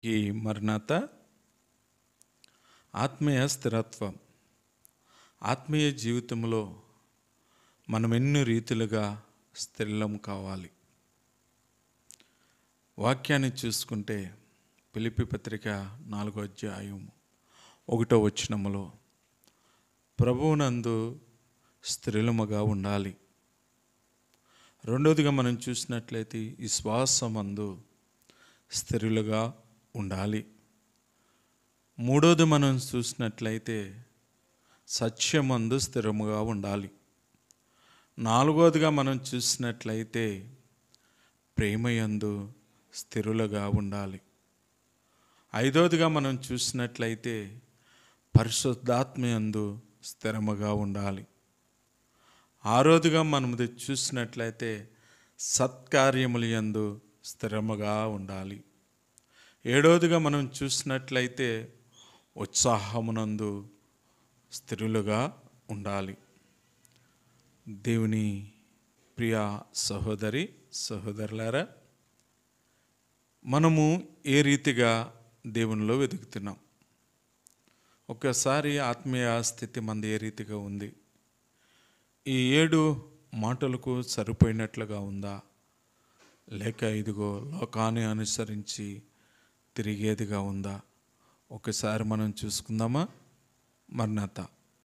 ఈ మరణత ఆత్మీయ స్థిరత్వం. ఆత్మీయ జీవితంలో మనం ఎన్ని రీతిలుగా స్థిరం కావాలి. వాక్యాన్ని చూసుకుంటే ఫిలిప్పీ పత్రిక 4వ అధ్యాయం 1వ వచనములో ప్రభువునందు స్థిరముగా ఉండాలి. రెండవదిగా మనం చూసినట్లయితే విశ్వాసమందు స్థిరులుగా ఉండాలి. మూడోది మనం చూసినట్లయితే సత్యమందు స్థిరముగా ఉండాలి. నాలుగోదిగా మనం చూసినట్లయితే ప్రేమయందు స్థిరులుగా ఉండాలి. ఐదోదిగా మనం చూసినట్లయితే పరిశుద్ధాత్మయందు స్థిరముగా ఉండాలి. ఆరోదిగా మనం చూసినట్లయితే సత్కార్యములందు స్థిరముగా ఉండాలి. ఏడవదిగా మనం చూసినట్లయితే ఉత్సాహమునందు స్థిరులుగా ఉండాలి. దేవుని ప్రియ సహోదరి సహోదరులారా, మనము ఏ రీతిగా దేవునిలో వెతుకుతున్నాం? ఒక్కసారి ఆత్మీయ స్థితి మనది ఏ రీతిగా ఉంది? ఈ 7 మాటలకు సరిపోయినట్లుగా ఉందా, లేక ఇదిగో లోకాన్ని అనుసరించి తిరిగేదిగా ఉందా? ఒకసారి మనం చూసుకుందామా? మరణత